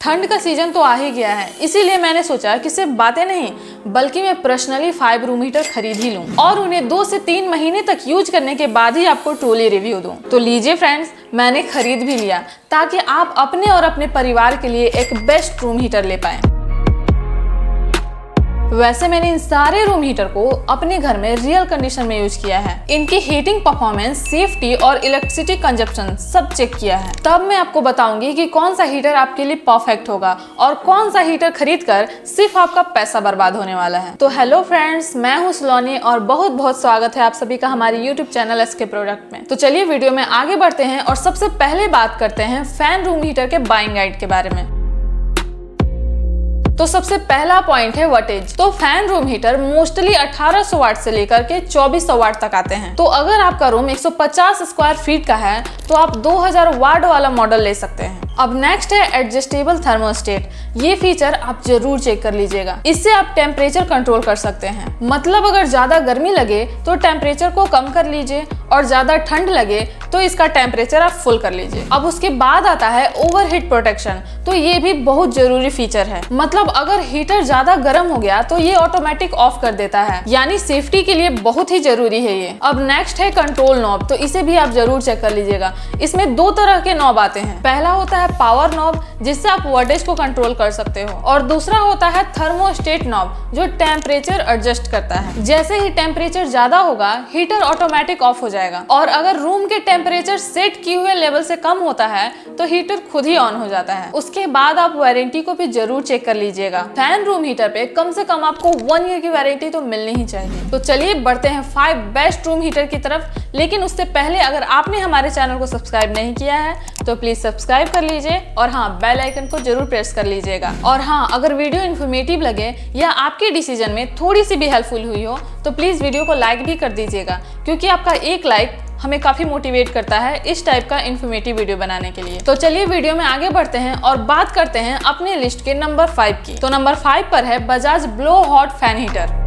ठंड का सीजन तो आ ही गया है, इसीलिए मैंने सोचा कि सिर्फ बातें नहीं बल्कि मैं पर्सनली 5 रूम हीटर खरीद ही लूं और उन्हें 2 से 3 महीने तक यूज करने के बाद ही आपको ट्रूली रिव्यू दूं। तो लीजिए फ्रेंड्स, मैंने खरीद भी लिया ताकि आप अपने और अपने परिवार के लिए एक बेस्ट रूम हीटर ले पाएं। वैसे मैंने इन सारे रूम हीटर को अपने घर में रियल कंडीशन में यूज किया है। इनकी हीटिंग परफॉर्मेंस, सेफ्टी और इलेक्ट्रिसिटी कंजप्शन सब चेक किया है। तब मैं आपको बताऊंगी कि कौन सा हीटर आपके लिए परफेक्ट होगा और कौन सा हीटर खरीदकर सिर्फ आपका पैसा बर्बाद होने वाला है। तो हेलो फ्रेंड्स, मैं हूं सलोनी और बहुत बहुत स्वागत है आप सभी का हमारे यूट्यूब चैनल एसके प्रोडक्ट में। तो चलिए वीडियो में आगे बढ़ते हैं और सबसे पहले बात करते हैं फैन रूम हीटर के बाइंग गाइड के बारे में। तो सबसे पहला पॉइंट है वटेज। तो फैन रूम हीटर मोस्टली 1800 वाट से लेकर के 2400 वाट तक आते हैं। तो अगर आपका रूम 150 स्क्वायर फीट का है तो आप 2000 वाट वाला मॉडल ले सकते हैं। अब नेक्स्ट है एडजस्टेबल थर्मोस्टेट। ये फीचर आप जरूर चेक कर लीजिएगा। इससे आप टेम्परेचर कंट्रोल कर सकते हैं। मतलब अगर ज्यादा गर्मी लगे तो टेम्परेचर को कम कर लीजिए और ज्यादा ठंड लगे तो इसका टेम्परेचर आप फुल कर लीजिए। अब उसके बाद आता है ओवरहीट प्रोटेक्शन। तो ये भी बहुत जरूरी फीचर है। मतलब अगर हीटर ज्यादा गर्म हो गया तो ये ऑटोमेटिक ऑफ कर देता है, यानी सेफ्टी के लिए बहुत ही जरूरी है ये। अब नेक्स्ट है कंट्रोल नॉब। तो इसे भी आप जरूर चेक कर लीजिएगा। इसमें 2 तरह के नॉब आते हैं। पहला होता है पावर नॉब, जिससे आप वोल्टेज को कंट्रोल कर सकते हो, और दूसरा होता है थर्मोस्टेट नॉब, जो टेम्परेचर एडजस्ट करता है। जैसे ही टेम्परेचर ज्यादा होगा हीटर ऑटोमेटिक ऑफ हो जाएगा, और अगर रूम के टेम्परेचर सेट किए हुए लेवल से कम होता है तो हीटर खुद ही ऑन हो जाता है। उसके बाद आप वारंटी को भी जरूर चेक कर लीजिएगा। फैन रूम हीटर पे कम से कम आपको 1 ईयर की वारंटी तो मिलनी ही चाहिए। तो चलिए बढ़ते हैं 5 बेस्ट रूम हीटर की तरफ। लेकिन उससे पहले अगर आपने हमारे चैनल को सब्सक्राइब नहीं किया है तो प्लीज सब्सक्राइब कर लीजिए और हाँ, बेल आइकन को जरूर प्रेस कर लीजिएगा। और हाँ, अगर वीडियो इन्फॉर्मेटिव लगे या आपके डिसीजन में थोड़ी सी भी हेल्पफुल हुई हो तो प्लीज वीडियो को लाइक भी कर दीजिएगा, क्योंकि आपका एक लाइक हमें काफी मोटिवेट करता है इस टाइप का इन्फॉर्मेटिव वीडियो बनाने के लिए। तो चलिए वीडियो में आगे बढ़ते हैं और बात करते हैं अपने लिस्ट के नंबर 5 की। तो नंबर 5 पर है Bajaj blow hot fan heater.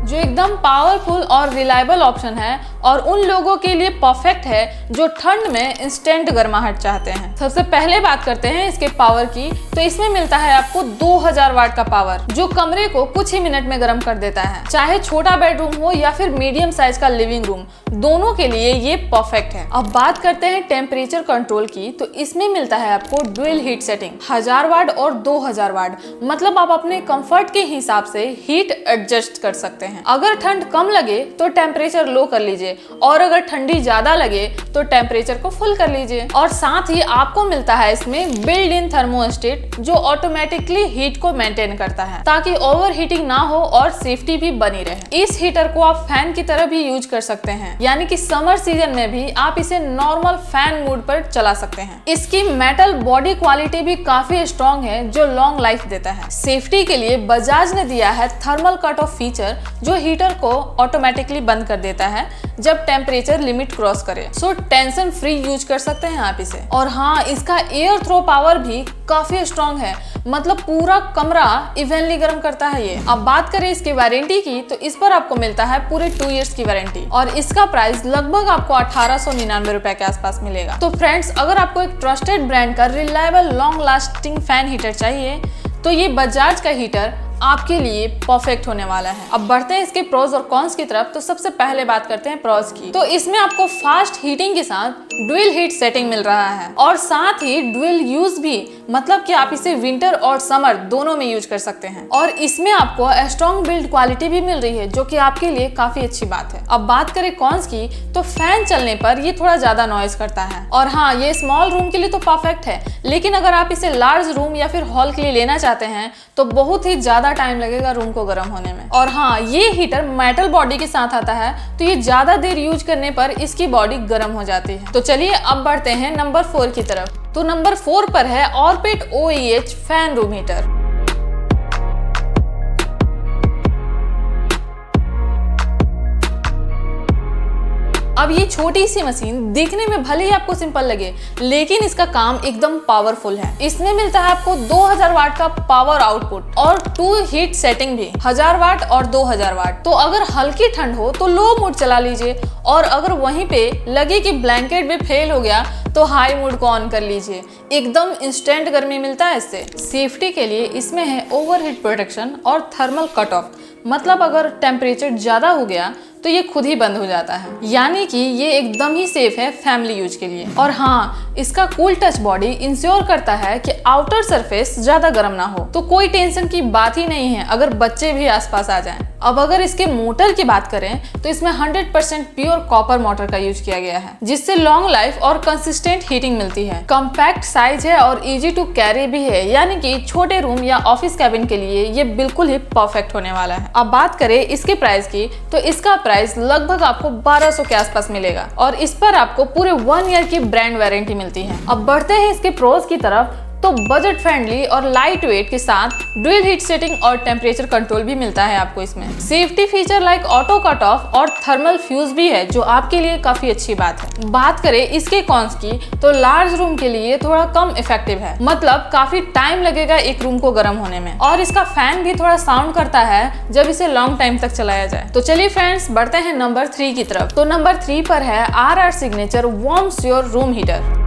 जो एकदम पावरफुल और रिलायबल ऑप्शन है और उन लोगों के लिए परफेक्ट है जो ठंड में इंस्टेंट गर्माहट चाहते हैं। सबसे पहले बात करते हैं इसके पावर की। तो इसमें मिलता है आपको 2000 वाट का पावर, जो कमरे को कुछ ही मिनट में गर्म कर देता है। चाहे छोटा बेडरूम हो या फिर मीडियम साइज का लिविंग रूम, दोनों के लिए ये परफेक्ट है। अब बात करते हैं टेम्परेचर कंट्रोल की। तो इसमें मिलता है आपको डुअल हीट सेटिंग, 1000 वाट और 2000 वाट। मतलब आप अपने कंफर्ट के हिसाब से हीट एडजस्ट कर सकते हैं। अगर ठंड कम लगे तो टेम्परेचर लो कर लीजिए, और अगर ठंडी ज्यादा लगे तो टेम्परेचर को फुल कर लीजिए। और साथ ही आपको मिलता है इसमें बिल्ड इन थर्मोस्टेट, जो ऑटोमेटिकली हीट को मेंटेन करता है ताकि ओवर हीटिंग ना हो और सेफ्टी भी बनी रहे। इस हीटर को आप फैन की तरह भी यूज कर सकते हैं, यानी कि समर सीजन में भी आप इसे नॉर्मल फैन मोड पर चला सकते हैं। इसकी मेटल बॉडी क्वालिटी भी काफी स्ट्रॉन्ग है, जो लॉन्ग लाइफ देता है। सेफ्टी के लिए बजाज ने दिया है थर्मल कट ऑफ फीचर, जो हीटर को ऑटोमेटिकली बंद कर देता है जब टेम्परेचर लिमिट क्रॉस करे। सो टेंशन फ्री यूज कर सकते हैं आप इसे। और हाँ, इसका एयर थ्रो पावर भी काफी स्ट्रॉन्ग है, मतलब पूरा कमरा इवनली गर्म करता है ये। अब बात करें इसकी वारंटी की, तो इस पर आपको मिलता है पूरे 2 इयर्स की वारंटी, और इसका प्राइस लगभग आपको 1899 रुपए के आसपास मिलेगा। तो फ्रेंड्स, अगर आपको एक ट्रस्टेड ब्रांड का reliable long lasting fan heater चाहिए तो ये बजाज का हीटर आपके लिए परफेक्ट होने वाला है। अब बढ़ते हैं इसके प्रोज और कॉन्स की तरफ। तो सबसे पहले बात करते हैं प्रोज की। तो इसमें आपको फास्ट हीटिंग के साथ डुअल हीट सेटिंग मिल रहा है, और साथ ही डुअल यूज भी, मतलब कि आप इसे विंटर और समर दोनों में यूज कर सकते हैं। और इसमें आपको स्ट्रॉन्ग बिल्ड क्वालिटी भी मिल रही है, जो कि आपके लिए काफी अच्छी बात है। अब बात करें कॉन्स की, तो फैन चलने पर ये थोड़ा ज्यादा नॉइज करता है। और हाँ, ये स्मॉल रूम के लिए तो परफेक्ट है, लेकिन अगर आप इसे लार्ज रूम या फिर हॉल के लिए लेना चाहते हैं तो बहुत ही ज्यादा टाइम लगेगा रूम को गर्म होने में। और हाँ, ये हीटर मेटल बॉडी के साथ आता है, तो ये ज्यादा देर यूज करने पर इसकी बॉडी गर्म हो जाती है। तो चलिए अब बढ़ते हैं नंबर 4 की तरफ। तो नंबर 4 पर है orbit OEH fan room heater. अब ये छोटी सी मशीन दिखने में भले ही आपको सिंपल लगे, लेकिन इसका काम एकदम पावरफुल है। इसमें मिलता है आपको 2000 वाट का पावर आउटपुट और 2 हीट सेटिंग भी, 1000 वाट और 2000 वाट। तो अगर हल्की ठंड हो तो लो मोड चला लीजिए, और अगर वहीं पे लगे कि ब्लैंकेट भी फेल हो गया तो हाई मूड को ऑन कर लीजिए, एकदम इंस्टेंट गर्मी मिलता है इससे। सेफ्टी के लिए इसमें है ओवरहीट प्रोटेक्शन और थर्मल कट ऑफ, मतलब अगर टेम्परेचर ज़्यादा हो गया तो ये खुद ही बंद हो जाता है, यानी कि ये एकदम ही सेफ है फैमिली यूज के लिए। और हाँ, इसका कूल टच बॉडी इंश्योर करता है कि आउटर सरफेस ज्यादा गर्म ना हो, तो कोई टेंशन की बात ही नहीं है अगर बच्चे भी आसपास आ जाएं। अब अगर इसके मोटर की बात करें तो इसमें 100% प्योर कॉपर मोटर का यूज किया गया है, जिससे लॉन्ग लाइफ और कंसिस्टेंट हीटिंग मिलती है। कॉम्पैक्ट साइज है और इजी टू कैरी भी है, यानी कि छोटे रूम या ऑफिस कैबिन के लिए ये बिल्कुल ही परफेक्ट होने वाला है। अब बात करें इसके प्राइस की, तो इसका प्राइस लगभग आपको 1200 के आसपास मिलेगा और इस पर आपको पूरे 1 ईयर की ब्रांड वारंटी मिलती है। अब बढ़ते हैं इसके प्रोज की तरफ, तो बजट फ्रेंडली और लाइट वेट के साथ ड्यूल हीट सेटिंग और टेम्परेचर कंट्रोल भी मिलता है आपको इसमें। Safety feature like auto cut off और थर्मल फ्यूज भी है, जो आपके लिए काफी अच्छी बात है। बात करें इसके कॉन्स की, तो लार्ज रूम के लिए थोड़ा कम इफेक्टिव है, मतलब काफी टाइम लगेगा एक रूम को गर्म होने में, और इसका फैन भी थोड़ा साउंड करता है जब इसे लॉन्ग टाइम तक चलाया जाए। तो चलिए फ्रेंड्स, बढ़ते हैं नंबर 3 की तरफ। तो नंबर 3 पर है RR signature warm sure room heater.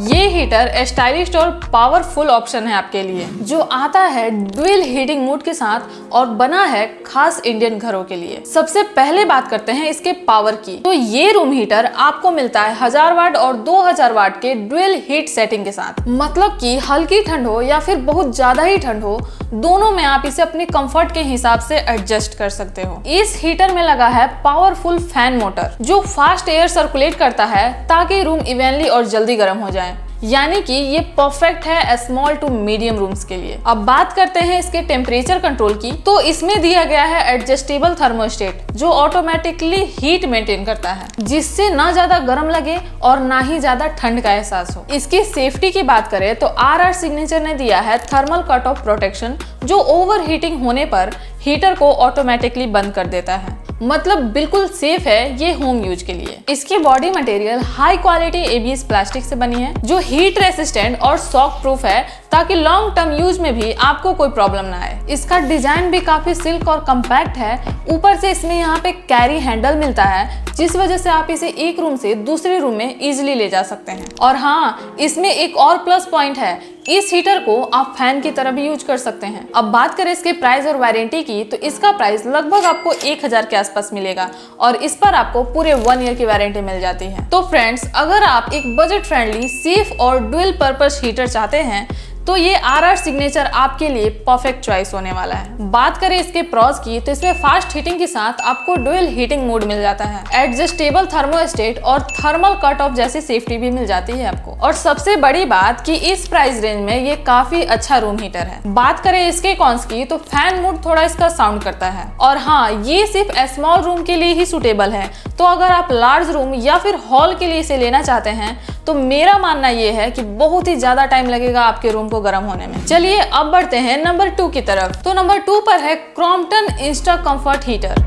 ये हीटर स्टाइलिश और पावरफुल ऑप्शन है आपके लिए, जो आता है ड्यूल हीटिंग मोड के साथ और बना है खास इंडियन घरों के लिए। सबसे पहले बात करते हैं इसके पावर की। तो ये रूम हीटर आपको मिलता है 1000 वाट और 2000 वाट के ड्यूल हीट सेटिंग के साथ, मतलब कि हल्की ठंड हो या फिर बहुत ज्यादा ही ठंड हो, दोनों में आप इसे अपने कंफर्ट के हिसाब से एडजस्ट कर सकते हो। इस हीटर में लगा है पावरफुल फैन मोटर, जो फास्ट एयर सर्कुलेट करता है ताकि रूम इवनली और जल्दी गर्म हो जाए, यानी कि ये परफेक्ट है स्मॉल टू मीडियम रूम्स के लिए। अब बात करते हैं इसके टेम्परेचर कंट्रोल की, तो इसमें दिया गया है एडजस्टेबल थर्मोस्टेट, जो ऑटोमेटिकली हीट मेंटेन करता है, जिससे ना ज्यादा गर्म लगे और ना ही ज्यादा ठंड का एहसास हो। इसकी सेफ्टी की बात करें तो RR सिग्नेचर ने दिया है थर्मल कट ऑफ प्रोटेक्शन, जो ओवर हीटिंग होने पर हीटर को ऑटोमेटिकली बंद कर देता है, मतलब बिल्कुल सेफ है ये होम यूज के लिए। इसकी body material high quality ABS plastic से बनी है, जो हीट रेसिस्टेंट और शॉक प्रूफ है, ताकि लॉन्ग टर्म यूज में भी आपको कोई प्रॉब्लम ना आए। इसका डिजाइन भी काफी सिल्क और कम्पैक्ट है। ऊपर से इसमें यहाँ पे कैरी हैंडल मिलता है, जिस वजह से आप इसे एक रूम से दूसरे रूम में इजिली ले जा सकते हैं। और हाँ, इसमें एक और प्लस पॉइंट है, इस हीटर को आप फैन की तरह भी यूज कर सकते हैं। अब बात करें इसके प्राइस और वारंटी की, तो इसका प्राइस लगभग आपको 1000 के आसपास मिलेगा और इस पर आपको पूरे 1 ईयर की वारंटी मिल जाती है। तो फ्रेंड्स, अगर आप एक बजट फ्रेंडली, सेफ और डुअल पर्पस हीटर चाहते हैं तो ये RR सिग्नेचर आपके लिए परफेक्ट चॉइस होने वाला है। बात करें इसके प्रॉस की, तो इसमें फास्ट हीटिंग के साथ आपको डुअल हीटिंग मोड मिल जाता है, एडजस्टेबल थर्मोस्टेट और थर्मल कट ऑफ जैसी सेफ्टी भी मिल जाती है आपको। और सबसे बड़ी बात कि इस प्राइस रेंज में ये काफी अच्छा रूम हीटर है। बात करें इसके कॉन्स की, तो फैन मोड थोड़ा इसका साउंड करता है, और हाँ, ये सिर्फ स्मॉल रूम के लिए ही सुटेबल है। तो अगर आप लार्ज रूम या फिर हॉल के लिए इसे लेना चाहते हैं, तो मेरा मानना ये है कि बहुत ही ज्यादा टाइम लगेगा आपके रूम को गर्म होने में। चलिए अब बढ़ते हैं नंबर 2 की तरफ। तो नंबर 2 पर है क्रॉम्पटन इंस्टा कंफर्ट हीटर।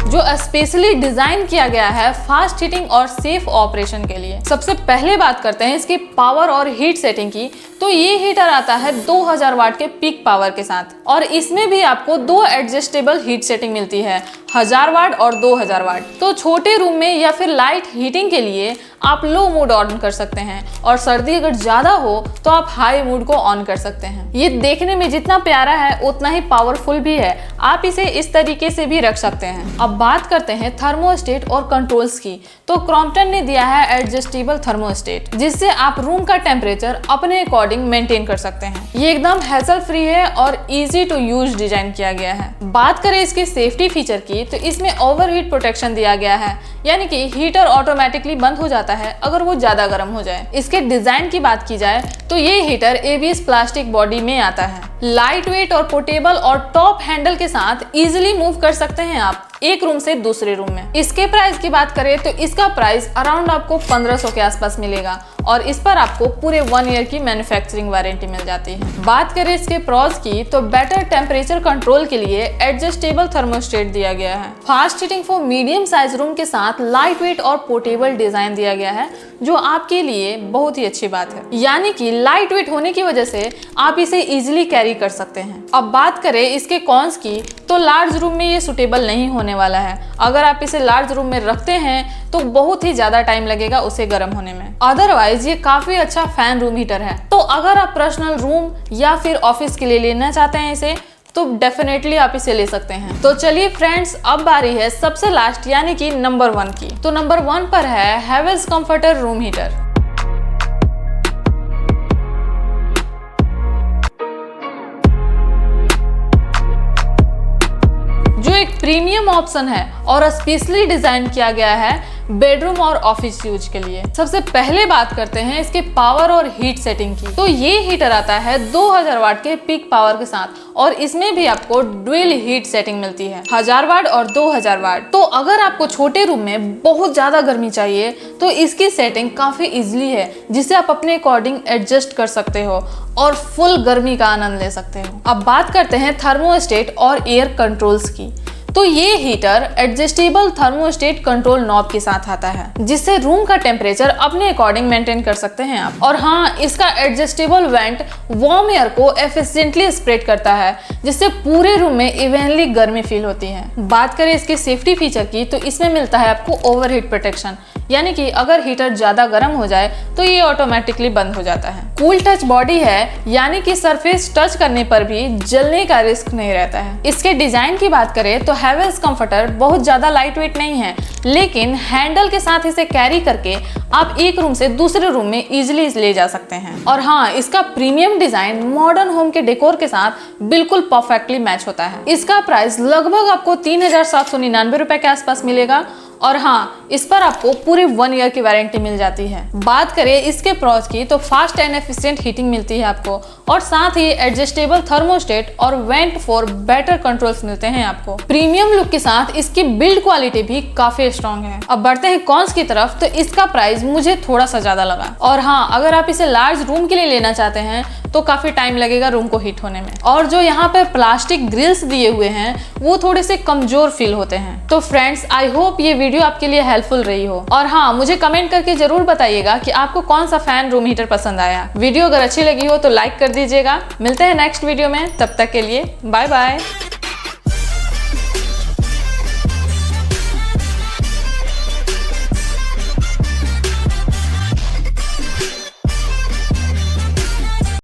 जो स्पेशली डिजाइन किया गया है फास्ट हीटिंग और सेफ ऑपरेशन के लिए। सबसे पहले बात करते हैं इसकी पावर और हीट सेटिंग की। तो ये हीटर आता है 2000 वाट के पीक पावर के साथ, और इसमें भी आपको 2 एडजस्टेबल हीट सेटिंग मिलती है, 1000 वाट और 2000 वाट। तो छोटे रूम में या फिर लाइट हीटिंग के लिए आप लो मोड ऑन कर सकते हैं, और सर्दी अगर ज्यादा हो तो आप हाई मोड को ऑन कर सकते हैं। ये देखने में जितना प्यारा है उतना ही पावरफुल भी है, आप इसे इस तरीके से भी रख सकते हैं। अब बात करते हैं थर्मोस्टेट और कंट्रोल्स की। तो क्रॉम्पटन ने दिया है एडजस्टेबल थर्मोस्टेट, जिससे आप रूम का टेम्परेचर अपने अकॉर्डिंग मेंटेन कर सकते हैं। ये एकदम हैसल फ्री है और इजी टू यूज डिजाइन किया गया है। बात करें इसके सेफ्टी फीचर की, तो इसमें ओवरहीट प्रोटेक्शन दिया गया है, यानी कि हीटर ऑटोमेटिकली बंद हो जाता है अगर वो ज्यादा गर्म हो जाए। इसके डिजाइन की बात की जाए तो ये हीटर ABS प्लास्टिक बॉडी में आता है, लाइट वेट और पोर्टेबल और टॉप हैंडल के साथ इजीली मूव कर सकते हैं आप एक रूम से दूसरे रूम में। इसके प्राइस की बात करें तो इसका प्राइस अराउंड आपको 1500 के आसपास मिलेगा और इस पर आपको पूरे 1 ईयर की मैन्युफैक्चरिंग वारंटी मिल जाती है। बात करें इसके प्रॉस की तो बेटर टेम्परेचर कंट्रोल के लिए एडजस्टेबल थर्मोस्टेट दिया गया है। Fast heating for medium size room के साथ लाइट वेट और पोर्टेबल डिजाइन दिया गया है, जो आपके लिए बहुत ही अच्छी बात है। यानी कि लाइट वेट होने की वजह से आप इसे इजिली कैरी कर सकते हैं। अब बात करें इसके कॉन्स की तो लार्ज रूम में ये सुटेबल नहीं होने वाला है। अगर आप इसे लार्ज रूम में रखते हैं तो बहुत ही ज्यादा टाइम लगेगा उसे गर्म होने में। अदरवाइज ये काफी अच्छा फैन रूम हीटर है। तो अगर आप पर्सनल रूम या फिर ऑफिस के लिए लेना चाहते हैं इसे तो डेफिनेटली आप इसे ले सकते हैं। तो चलिए फ्रेंड्स, अब बारी है सबसे लास्ट यानी कि नंबर 1 की। तो नंबर 1 पर है हैवेल्स कंफर्टर रूम हीटर। जो एक प्रीमियम ऑप्शन है और स्पेशली डिजाइन किया गया है बेडरूम और ऑफिस यूज के लिए। सबसे पहले बात करते हैं इसके पावर और हीट सेटिंग की। तो ये हीटर आता है 2000 वाट के पीक पावर के साथ और इसमें भी आपको ड्यूल हीट सेटिंग मिलती है, 1000 वाट और 2000 वाट। तो अगर आपको छोटे रूम में बहुत ज्यादा गर्मी चाहिए तो इसकी सेटिंग काफी इजीली है, जिसे आप अपने अकॉर्डिंग एडजस्ट कर सकते हो और फुल गर्मी का आनंद ले सकते हो। अब बात करते हैं थर्मोस्टेट और एयर कंट्रोल्स की। तो ये heater adjustable thermostat control knob के साथ आता है, जिससे रूम का टेम्परेचर अपने अकॉर्डिंग मेंटेन कर सकते हैं आप। और हाँ, इसका एडजस्टेबल वेंट वार्म एयर को एफिशिएंटली स्प्रेड करता है, जिससे पूरे रूम में इवनली गर्मी फील होती है। बात करें इसके सेफ्टी फीचर की तो इसमें मिलता है आपको ओवरहीट प्रोटेक्शन, यानी कि अगर हीटर ज्यादा गर्म हो जाए तो ये ऑटोमेटिकली बंद हो जाता है। कूल टच बॉडी है, यानी कि सरफेस टच करने पर भी जलने का रिस्क नहीं रहता है। इसके डिजाइन की बात करें तो हैवेल्स कंफर्टर बहुत ज्यादा लाइट वेट नहीं है, लेकिन हैंडल के साथ इसे कैरी करके आप एक रूम से दूसरे रूम में इजिली ले जा सकते हैं। और हाँ, इसका प्रीमियम डिजाइन मॉडर्न होम के डेकोर के साथ बिल्कुल परफेक्टली मैच होता है। इसका प्राइस लगभग आपको 3799 रुपए के आसपास मिलेगा और हाँ, इस पर आपको पूरे 1 ईयर की वारंटी मिल जाती है। बात करें इसके प्रॉस की तो फास्ट एंड एफिशिएंट हीटिंग मिलती है आपको और साथ ही एडजस्टेबल थर्मोस्टेट और वेंट फॉर बेटर कंट्रोल्स मिलते हैं आपको। प्रीमियम लुक के साथ इसकी बिल्ड क्वालिटी भी काफी स्ट्रॉन्ग है। अब बढ़ते हैं कॉन्स की तरफ। तो इसका प्राइस मुझे थोड़ा सा ज्यादा लगा और हाँ, अगर आप इसे लार्ज रूम के लिए लेना चाहते हैं तो काफी टाइम लगेगा रूम को हीट होने में। और जो यहाँ पे प्लास्टिक ग्रिल्स दिए हुए हैं वो थोड़े से कमजोर फील होते हैं। तो फ्रेंड्स, आई होप ये वीडियो आपके लिए हेल्पफुल रही हो। और हाँ, मुझे कमेंट करके जरूर बताइएगा कि आपको कौन सा फैन रूम हीटर पसंद आया। वीडियो अगर अच्छी लगी हो तो लाइक कर दीजिएगा। मिलते हैं नेक्स्ट वीडियो में, तब तक के लिए बाय बाय।